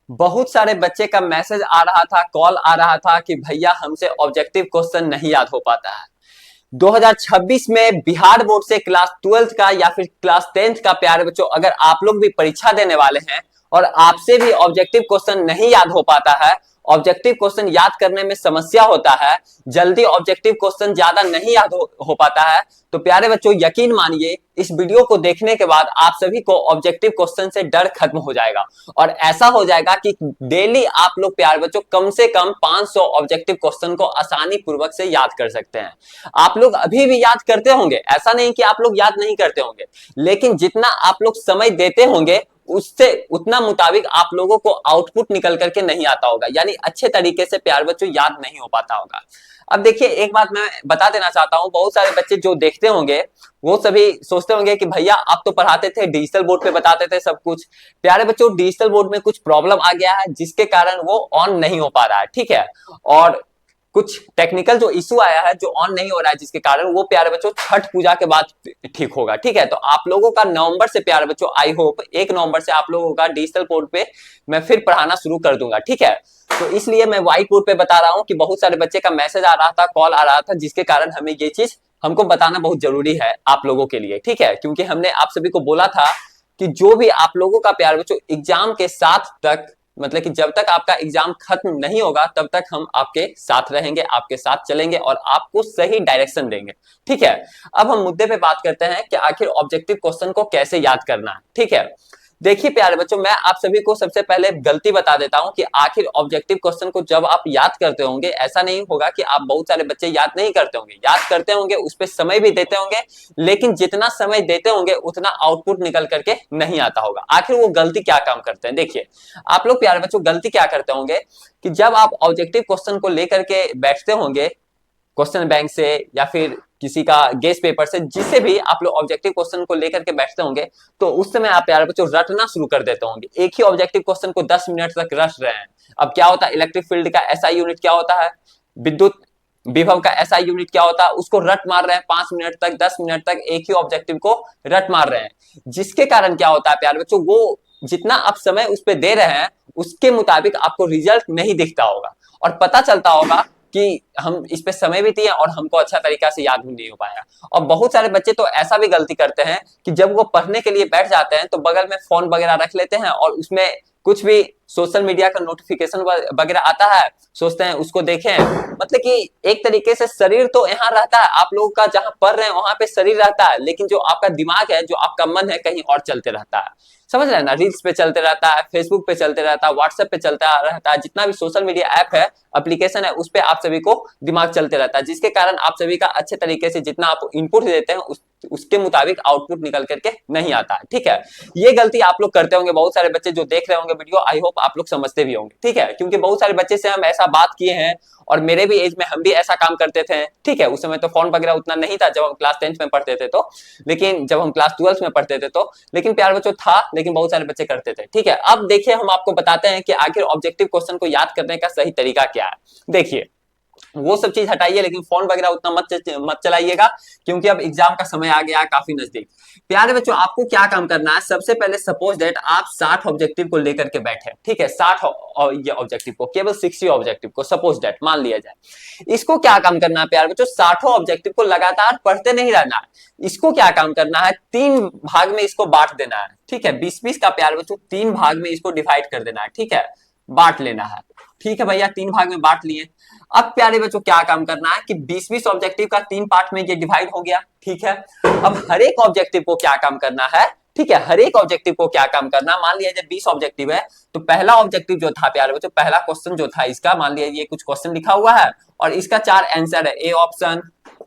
बहुत सारे बच्चे का मैसेज आ रहा था, कॉल आ रहा था कि भैया हमसे ऑब्जेक्टिव क्वेश्चन नहीं याद हो पाता है। 2026 में बिहार बोर्ड से क्लास 12th का या फिर क्लास 10th का प्यारे बच्चों, अगर आप लोग भी परीक्षा देने वाले हैं और आपसे भी ऑब्जेक्टिव क्वेश्चन नहीं याद हो पाता है, ऑब्जेक्टिव क्वेश्चन याद करने में समस्या होता है, जल्दी ऑब्जेक्टिव क्वेश्चन ज्यादा नहीं याद हो पाता है, तो प्यारे बच्चों यकीन मानिए इस वीडियो को देखने के बाद आप सभी को ऑब्जेक्टिव क्वेश्चन से डर खत्म हो जाएगा और ऐसा हो जाएगा कि डेली आप लोग प्यारे बच्चों कम से कम 500 ऑब्जेक्टिव क्वेश्चन को आसानी पूर्वक से याद कर सकते हैं। आप लोग अभी भी याद करते होंगे, ऐसा नहीं कि आप लोग याद नहीं करते होंगे, लेकिन जितना आप लोग समय देते होंगे उससे उतना मुताबिक आप लोगों को आउटपुट निकल करके नहीं आता होगा, यानी अच्छे तरीके से प्यार बच्चों याद नहीं हो पाता होगा। अब देखिए एक बात मैं बता देना चाहता हूं, बहुत सारे बच्चे जो देखते होंगे वो सभी सोचते होंगे कि भैया आप तो पढ़ाते थे डिजिटल बोर्ड पे बताते थे सब कुछ। प्यारे बच्चों डिजिटल बोर्ड में कुछ प्रॉब्लम आ गया है जिसके कारण वो ऑन नहीं हो पा रहा है, ठीक है, और कुछ टेक्निकल जो इशू आया है जो ऑन नहीं हो रहा है जिसके कारण वो प्यारे बच्चों छठ पूजा के बाद ठीक होगा, ठीक है। तो आप लोगों का नवंबर से प्यारे बच्चों आई होप 1 नवंबर से आप लोगों का डिजिटल बोर्ड पे मैं फिर पढ़ाना शुरू कर दूंगा, ठीक है। तो इसलिए मैं व्हाइट बोर्ड पे बता रहा हूं कि बहुत सारे बच्चे का मैसेज आ रहा था, कॉल आ रहा था, जिसके कारण हमें ये चीज हमको बताना बहुत जरूरी है आप लोगों के लिए, ठीक है, क्योंकि हमने आप सभी को बोला था कि जो भी आप लोगों का प्यारे बच्चों एग्जाम के साथ तक, मतलब कि जब तक आपका एग्जाम खत्म नहीं होगा तब तक हम आपके साथ रहेंगे, आपके साथ चलेंगे और आपको सही डायरेक्शन देंगे, ठीक है। अब हम मुद्दे पे बात करते हैं कि आखिर ऑब्जेक्टिव क्वेश्चन को कैसे याद करना है, ठीक है। देखिए प्यारे बच्चों मैं आप सभी को सबसे पहले गलती बता देता हूं कि आखिर ऑब्जेक्टिव क्वेश्चन को जब आप याद करते होंगे ऐसा नहीं होगा कि आप, बहुत सारे बच्चे याद नहीं करते होंगे, याद करते होंगे, उस पर समय भी देते होंगे, लेकिन जितना समय देते होंगे उतना आउटपुट निकल करके नहीं आता होगा। आखिर वो गलती क्या काम करते हैं, देखिए आप लोग प्यारे बच्चों गलती क्या करते होंगे कि जब आप ऑब्जेक्टिव क्वेश्चन को लेकर के बैठते होंगे क्वेश्चन बैंक से या फिर किसी का गेस्ट पेपर से, जिससे भी आप लोग ऑब्जेक्टिव क्वेश्चन को लेकर के बैठते होंगे, तो उस समय आप प्यारे बच्चों रटना शुरू कर देते होंगे, एक ही ऑब्जेक्टिव क्वेश्चन को 10 मिनट तक रट रहे हैं। अब क्या होता है, इलेक्ट्रिक फील्ड का एसआई यूनिट क्या होता है, विद्युत विभव का एसआई यूनिट क्या होता है, उसको रट मार रहे हैं 5 मिनट तक, 10 मिनट तक एक ही ऑब्जेक्टिव को रट मार रहे हैं, जिसके कारण क्या होता है प्यारे बच्चों, वो जितना आप समय उस पर दे रहे हैं उसके मुताबिक आपको रिजल्ट नहीं दिखता होगा और पता चलता होगा कि हम इस पे समय भी दिए और हमको अच्छा तरीका से याद भी नहीं हो पाया। और बहुत सारे बच्चे तो ऐसा भी गलती करते हैं कि जब वो पढ़ने के लिए बैठ जाते हैं तो बगल में फोन वगैरह रख लेते हैं और उसमें कुछ भी सोशल मीडिया का नोटिफिकेशन वगैरह आता है, सोचते हैं उसको देखें, मतलब कि एक तरीके से शरीर तो यहाँ रहता है आप लोगों का, जहां पढ़ रहे हैं वहां पे शरीर रहता है, लेकिन जो आपका दिमाग है, जो आपका मन है, कहीं और चलते रहता है, समझ रहे हैं ना, रील्स पे चलते रहता है, फेसबुक पे चलते रहता है, व्हाट्सएप पे चलता रहता है, जितना भी सोशल मीडिया ऐप है, एप्लीकेशन है, उस पे आप सभी को दिमाग चलते रहता है, जिसके कारण आप सभी का अच्छे तरीके से जितना आप इनपुट देते हैं उसके मुताबिक आउटपुट निकल करके नहीं आता है, ठीक है। ये गलती आप लोग करते होंगे, बहुत सारे बच्चे जो देख रहे होंगे वीडियो, आई होप आप लोग समझते भी होंगे, ठीक है, क्योंकि बहुत सारे बच्चे से हम ऐसा बात किए हैं और मेरे भी एज में हम भी ऐसा काम करते थे, ठीक है। उस समय तो फोन वगैरह उतना नहीं था जब हम क्लास 10th में पढ़ते थे, तो लेकिन जब हम क्लास 12th में पढ़ते थे तो, लेकिन प्यार बच्चों था, लेकिन बहुत सारे बच्चे करते थे, ठीक है। अब देखिए हम आपको बताते हैं कि आखिर ऑब्जेक्टिव क्वेश्चन को याद करने का सही तरीका क्या है। देखिए वो सब चीज हटाइए, लेकिन फोन वगैरह उतना मत चलाइएगा क्योंकि अब एग्जाम का समय आ गया है काफी नजदीक। प्यारे बच्चों आपको क्या काम करना है, सबसे पहले सपोज दैट आप 60 ऑब्जेक्टिव को लेकर के बैठे, ठीक है, 60 ये ऑब्जेक्टिव को, केवल 60 ऑब्जेक्टिव को सपोज दैट मान लिया जाए। इसको क्या काम करना है प्यारे बच्चों, 60 ऑब्जेक्टिव को लगातार पढ़ते नहीं रहना है, इसको क्या काम करना है, 3 भाग में इसको बांट देना है, ठीक है, 20-20 का प्यारे बच्चों 3 भाग में इसको डिवाइड कर देना है, ठीक है, बांट लेना है, ठीक है भैया, 3 भाग में बांट लिए। अब प्यारे बच्चों क्या काम करना है कि 20-20 ऑब्जेक्टिव का 3 पार्ट में ये डिवाइड हो गया, ठीक है। अब हर एक ऑब्जेक्टिव को क्या काम करना है, ठीक है, हर एक ऑब्जेक्टिव को क्या काम करना, मान लिया जब 20 ऑब्जेक्टिव है तो पहला ऑब्जेक्टिव जो था प्यारे बच्चों, पहला क्वेश्चन जो था इसका, मान लिया ये कुछ क्वेश्चन लिखा हुआ है और इसका 4 आंसर है, A option,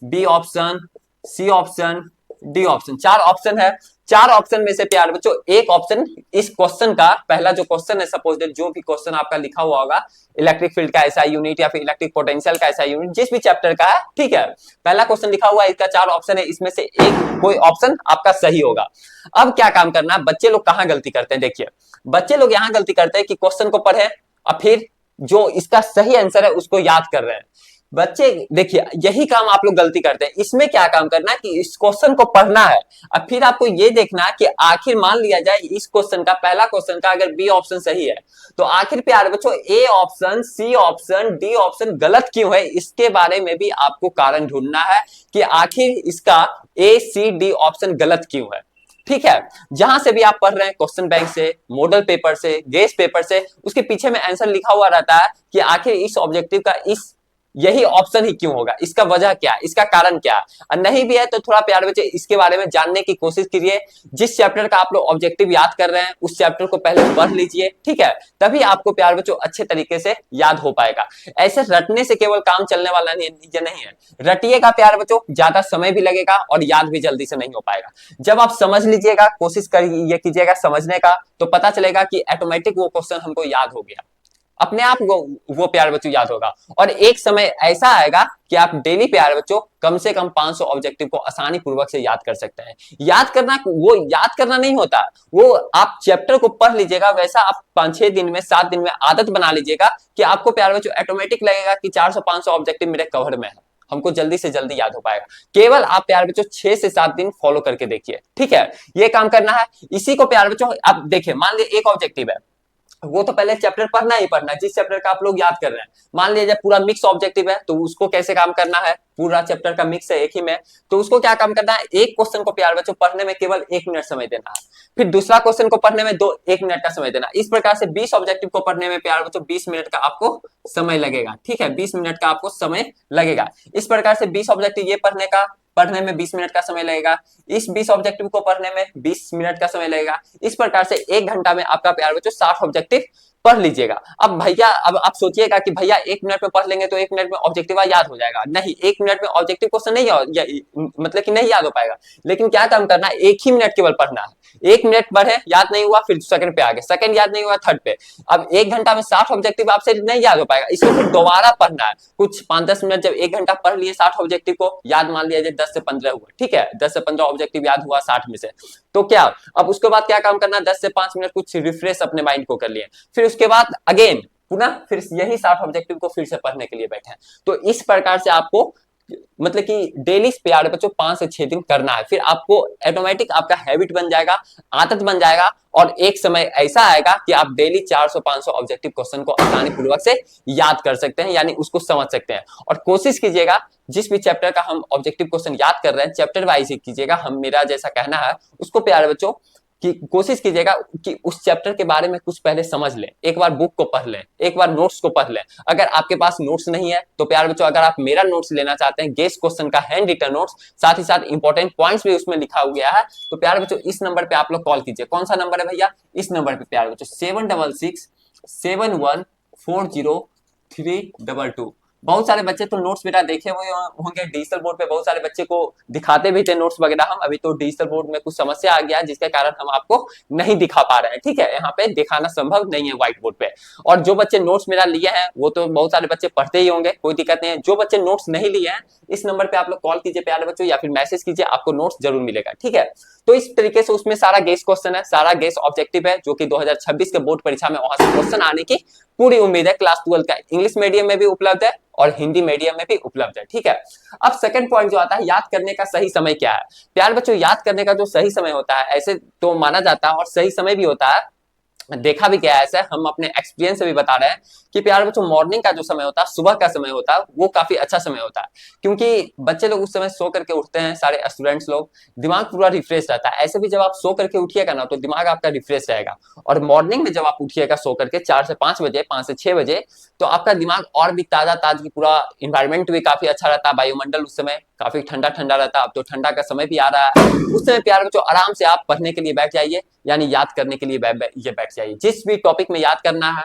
B option, C option, D option, 4 option है। 4 ऑप्शन में से प्यारे बच्चों एक ऑप्शन इस क्वेश्चन का, पहला जो क्वेश्चन है, सपोज दैट जो भी क्वेश्चन आपका लिखा हुआ होगा, इलेक्ट्रिक फील्ड का एसआई यूनिट या फिर इलेक्ट्रिक पोटेंशियल का एसआई यूनिट, जिस भी चैप्टर का है, ठीक है, पहला क्वेश्चन लिखा हुआ है, इसका 4 ऑप्शन है, इसमें से एक कोई ऑप्शन आपका सही होगा। अब क्या काम करना है, बच्चे लोग कहां गलती करते हैं, देखिए बच्चे लोग यहां गलती करते हैं कि क्वेश्चन को पढ़े और फिर जो इसका सही आंसर है उसको याद कर रहे हैं। बच्चे देखिए यही काम आप लोग गलती करते हैं। इसमें क्या काम करना है कि इस क्वेश्चन को पढ़ना है, अब फिर आपको ये देखना है कि आखिर मान लिया जाए इस क्वेश्चन का, पहला क्वेश्चन का अगर बी ऑप्शन सही है तो आखिर प्यारे बच्चों A option, C option, D option गलत क्यों है, इसके बारे में भी आपको कारण ढूंढना है कि आखिर इसका ए सी डी ऑप्शन गलत क्यों है। ठीक है, जहां से भी आप पढ़ रहे हैं क्वेश्चन बैंक से, मॉडल पेपर से, गेस पेपर से, उसके पीछे में आंसर लिखा हुआ रहता है कि आखिर इस ऑब्जेक्टिव का इस यही ऑप्शन ही क्यों होगा, इसका वजह क्या है, इसका कारण क्या है। और नहीं भी है तो थोड़ा प्यारे बच्चे इसके बारे में जानने की कोशिश कीजिए। जिस चैप्टर का आप लोग ऑब्जेक्टिव याद कर रहे हैं उस चैप्टर को पहले पढ़ लीजिए, ठीक है, तभी आपको प्यारे बच्चों अच्छे तरीके से याद हो पाएगा। ऐसे रटने से केवल काम चलने वाला नहीं है, रटिएगा प्यारे बच्चों ज्यादा समय भी लगेगा और याद भी जल्दी से नहीं हो पाएगा। जब आप समझ लीजिएगा, कोशिश करिए कीजिएगा समझने का, तो पता चलेगा कि ऑटोमेटिक वो क्वेश्चन हमको याद हो गया, अपने आप वो प्यारे बच्चों याद होगा। और एक समय ऐसा आएगा कि आप डेली प्यारे बच्चों कम से कम 500 ऑब्जेक्टिव को आसानी पूर्वक से याद कर सकते हैं। याद करना, वो याद करना नहीं होता, वो आप चैप्टर को पढ़ लीजिएगा, वैसा आप 5-6 दिन में, 7 दिन में आदत बना लीजिएगा कि आपको प्यारे बच्चों ऑटोमेटिक लगेगा कि 400-500 ऑब्जेक्टिव मेरे कवर में है, हमको जल्दी से जल्दी याद हो पाएगा। केवल आप प्यारे बच्चों 6 से 7 दिन फॉलो करके देखिए, ठीक है, ये काम करना है। इसी को प्यारे बच्चों आप देखिए, मान लीजिए एक ऑब्जेक्टिव है, वो तो पहले चैप्टर पढ़ना ही पढ़ना है जिस चैप्टर का आप लोग याद कर रहे हैं। मान लीजिए पूरा मिक्स ऑब्जेक्टिव है तो उसको कैसे काम करना है, पूरा चैप्टर का मिक्स है एक ही में, तो उसको क्या काम करना है, एक क्वेश्चन को प्यारे बच्चों पढ़ने में केवल 1 मिनट समय देना है, फिर दूसरा क्वेश्चन को पढ़ने में 1 मिनट का समय देना। इस प्रकार से 20 ऑब्जेक्टिव को पढ़ने में प्यारे बच्चों 20 मिनट का आपको समय लगेगा, ठीक है, 20 मिनट का आपको समय लगेगा। इस प्रकार से 20 ऑब्जेक्टिव ये पढ़ने में 20 मिनट का समय लगेगा, इस 20 ऑब्जेक्टिव को पढ़ने में 20 मिनट का समय लगेगा। इस प्रकार से 1 घंटा में आपका प्यारे बच्चों 60 ऑब्जेक्टिव पढ़ लीजिएगा। अब भैया, अब आप सोचिएगा कि भैया 1 मिनट में पढ़ लेंगे तो 1 मिनट में ऑब्जेक्टिव याद हो जाएगा। नहीं, 1 मिनट में ऑब्जेक्टिव क्वेश्चन नहीं, मतलब कि नहीं याद हो पाएगा। लेकिन क्या काम करना है, 1 ही मिनट केवल पढ़ना है। 1 मिनट पढ़े, याद नहीं हुआ, फिर सेकंड पे आ गए, सेकंड याद नहीं हुआ, थर्ड पे। अब 1 घंटा में 60 ऑब्जेक्टिव आपसे नहीं याद हो पाएगा, इसको फिर दोबारा पढ़ना है। कुछ 5-10 मिनट, जब 1 घंटा पढ़ लिए 60 ऑब्जेक्टिव को, याद मान लिया जाए 10 से 15 हुआ, ठीक है, 10 से 15 ऑब्जेक्टिव याद हुआ 60 में से, तो क्या अब उसके बाद क्या काम करना, 10 से 5 मिनट कुछ रिफ्रेश अपने माइंड को कर लिए, फिर उसके बाद अगेन पुनः फिर यही 60 ऑब्जेक्टिव को फिर से पढ़ने के लिए बैठे हैं। तो इस प्रकार से आपको मतलब कि डेली प्यारे बच्चों 5 से 6 दिन करना है, फिर आपको ऑटोमेटिक आपका हैबिट बन जाएगा, आदत बन जाएगा, और एक समय ऐसा आएगा कि आप डेली 400-500 ऑब्जेक्टिव क्वेश्चन को आसानी पूर्वक से याद कर सकते हैं, यानी उसको समझ सकते हैं। और कोशिश कीजिएगा जिस भी चैप्टर का हम ऑब्जेक्टिव क्वेश्चन याद कर रहे हैं चैप्टर वाइज ही कीजिएगा, हम मेरा जैसा कहना है उसको प्यारे बच्चों कि कोशिश कीजिएगा कि उस चैप्टर के बारे में कुछ पहले समझ लें, एक बार बुक को पढ़ लें, एक बार नोट्स को पढ़ लें। अगर आपके पास नोट्स नहीं है तो प्यारे बच्चों अगर आप मेरा नोट्स लेना चाहते हैं, गेस क्वेश्चन का हैंड रिटन नोट्स, साथ ही साथ इंपॉर्टेंट पॉइंट्स भी उसमें लिखा हो गया है, तो प्यारे बच्चों इस नंबर पे आप लोग कॉल कीजिए। कौन सा नंबर है भैया, इस नंबर पे प्यारे बच्चों 766714032। बहुत सारे बच्चे तो नोट्स बेटा देखे हुए होंगे डिजिटल बोर्ड पे, बहुत सारे बच्चे को दिखाते भी थे नोट्स वगैरह हम, अभी तो डिजिटल बोर्ड में कुछ समस्या आ गया जिसके कारण हम आपको नहीं दिखा पा रहे हैं, ठीक है, यहाँ पे दिखाना संभव नहीं है व्हाइट बोर्ड पे। और जो बच्चे नोट्स मेरा लिए हैं वो तो बहुत सारे बच्चे पढ़ते ही होंगे, कोई दिक्कत नहीं है। जो बच्चे नोट्स नहीं लिए हैं इस नंबर पे आप लोग कॉल कीजिए प्यारे बच्चों, या फिर मैसेज कीजिए, आपको नोट्स जरूर मिलेगा, ठीक है। तो इस तरीके से उसमें सारा गेस क्वेश्चन है, सारा गेस ऑब्जेक्टिव है, जो कि 2026 के बोर्ड परीक्षा में वहां से क्वेश्चन आने की पूरी उम्मीद है। क्लास 12 का इंग्लिश मीडियम में भी उपलब्ध है और हिंदी मीडियम में भी उपलब्ध है, ठीक है। अब सेकंड पॉइंट जो आता है, याद करने का सही समय क्या है। प्यारे बच्चों याद करने का जो सही समय होता है, ऐसे तो माना जाता है और सही समय भी होता है, देखा भी गया है, ऐसा हम अपने एक्सपीरियंस से भी बता रहे हैं कि प्यारे बच्चों मॉर्निंग का जो समय होता है, सुबह का समय होता है, वो काफी अच्छा समय होता है, क्योंकि बच्चे लोग उस समय सो करके उठते हैं, सारे स्टूडेंट्स लोग, दिमाग पूरा रिफ्रेश रहता है। ऐसे भी जब आप सो करके उठिएगा ना तो दिमाग आपका रिफ्रेश रहेगा, और मॉर्निंग में जब आप उठिएगा सो करके 4 से 5 बजे, 5 से 6 बजे, तो आपका दिमाग और भी ताजा ताजगी, पूरा इन्वायरमेंट भी काफी अच्छा रहता है, वायुमंडल उस समय काफी ठंडा ठंडा रहता है। अब तो ठंडा का समय भी आ रहा है, उस समय प्यारे बच्चों आराम से आप पढ़ने के लिए बैठ जाइए, यानी याद करने के लिए ये बैठ जाइए। जिस भी टॉपिक में याद करना है,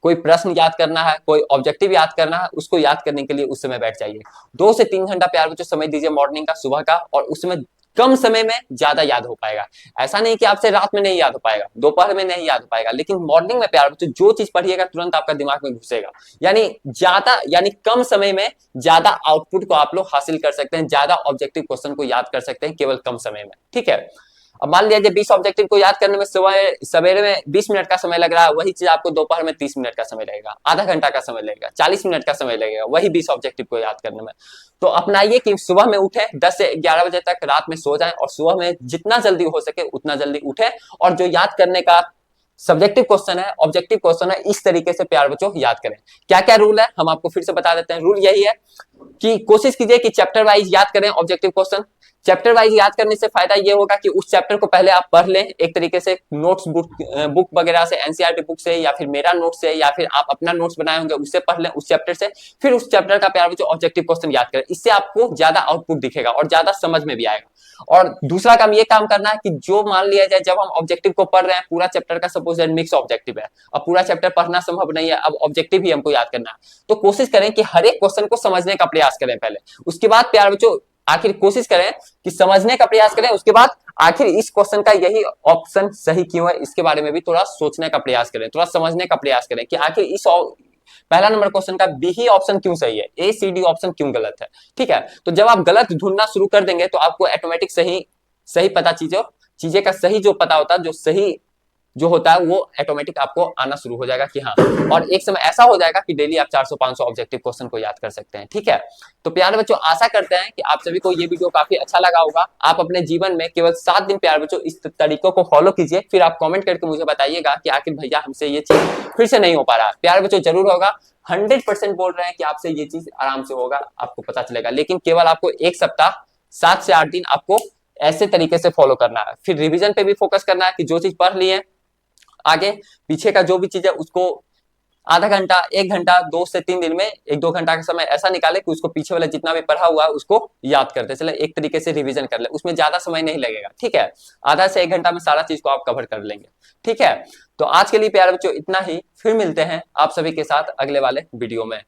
कोई प्रश्न याद करना है, कोई ऑब्जेक्टिव याद करना है, उसको याद करने के लिए उस समय बैठ जाइए। 2 से 3 घंटा प्यारे बच्चों समय दीजिए मॉर्निंग का, सुबह का, और उस समय कम समय में ज्यादा याद हो पाएगा। ऐसा नहीं कि आपसे रात में नहीं याद हो पाएगा, दोपहर में नहीं याद हो पाएगा, लेकिन मॉर्निंग में प्यारे बच्चों जो चीज पढ़िएगा तुरंत आपका दिमाग में घुसेगा, यानी कम समय में ज्यादा आउटपुट को आप लोग हासिल कर सकते हैं, ज्यादा ऑब्जेक्टिव क्वेश्चन को याद कर सकते हैं केवल कम समय में, ठीक है। अब मान लिया 20 ऑब्जेक्टिव को याद करने में सुबह सवेरे में 20 मिनट का समय लग रहा है, वही चीज आपको दोपहर में 30 मिनट का समय लगेगा, आधा घंटा का समय लगेगा, 40 मिनट का समय लगेगा वही 20 ऑब्जेक्टिव को याद करने में। तो अपनाइए कि सुबह में उठे 10 से 11 बजे तक, रात में सो जाएं और सुबह में जितना जल्दी हो सके उतना जल्दी उठे और जो याद करने का सब्जेक्टिव क्वेश्चन है, ऑब्जेक्टिव क्वेश्चन है, इस तरीके से प्यार बच्चों याद करें। क्या क्या रूल है हम आपको फिर से बता देते हैं। रूल यही है कि कोशिश कीजिए कि चैप्टर वाइज याद करें ऑब्जेक्टिव क्वेश्चन। चैप्टर वाइज याद करने से फायदा ये होगा कि उस चैप्टर को पहले आप पढ़ लें एक तरीके से, नोट्स बुक वगैरह से, एनसीईआरटी बुक से या फिर मेरा नोट से या फिर आप अपना नोट्स बनाए होंगे उससे पढ़ लें उस चैप्टर से, फिर उस चैप्टर का प्यार बच्चों ऑब्जेक्टिव क्वेश्चन याद करें। इससे आपको ज्यादा आउटपुट दिखेगा और ज्यादा समझ में भी आएगा। और दूसरा काम ये काम करना है कि जो मान लिया जाए जब हम ऑब्जेक्टिव को पढ़ रहे हैं, पूरा चैप्टर का सपोज मिक्स ऑब्जेक्टिव है, अब पूरा चैप्टर पढ़ना संभव नहीं है, अब ऑब्जेक्टिव ही हमको याद करना है, तो कोशिश करें कि हर एक क्वेश्चन को समझने का प्रयास करें पहले, उसके बाद प्यार बच्चों आखिर कोशिश करें कि समझने का प्रयास करें, उसके बाद आखिर इस क्वेश्चन का यही ऑप्शन सही क्यों है इसके बारे में भी थोड़ा सोचने का प्रयास करें, थोड़ा समझने का प्रयास करें कि आखिर इस पहला नंबर क्वेश्चन का बी ही ऑप्शन क्यों सही है, ए सी डी ऑप्शन क्यों गलत है। ठीक है, तो जब आप गलत ढूंढना शुरू कर देंगे तो आपको ऑटोमेटिक सही पता चीजें का सही जो पता होता है, जो सही जो होता है वो ऑटोमेटिक आपको आना शुरू हो जाएगा कि हाँ, और एक समय ऐसा हो जाएगा कि डेली आप 400-500 ऑब्जेक्टिव क्वेश्चन को याद कर सकते हैं। ठीक है, तो प्यारे बच्चों आशा करते हैं कि आप सभी को ये वीडियो काफी अच्छा लगा होगा। आप अपने जीवन में केवल 7 दिन प्यारे बच्चों इस तरीकों को फॉलो कीजिए, फिर आप कमेंट करके मुझे बताइएगा कि आखिर भैया हमसे ये चीज फिर से नहीं हो पा रहा। प्यारे बच्चों जरूर होगा, 100% बोल रहे हैं कि आपसे ये चीज आराम से होगा, आपको पता चलेगा, लेकिन केवल आपको एक सप्ताह 7 से 8 दिन आपको ऐसे तरीके से फॉलो करना है। फिर रिवीजन पे भी फोकस करना है कि जो चीज पढ़ ली है आगे पीछे का जो भी चीज है उसको आधा घंटा, 1 घंटा, 2 से 3 दिन में 1-2 घंटा का समय ऐसा निकाले कि उसको पीछे वाला जितना भी पढ़ा हुआ है उसको याद करते चले, एक तरीके से रिवीजन कर ले, उसमें ज्यादा समय नहीं लगेगा। ठीक है, आधा से 1 घंटा में सारा चीज को आप कवर कर लेंगे। ठीक है, तो आज के लिए प्यारे बच्चों इतना ही, फिर मिलते हैं आप सभी के साथ अगले वाले वीडियो में।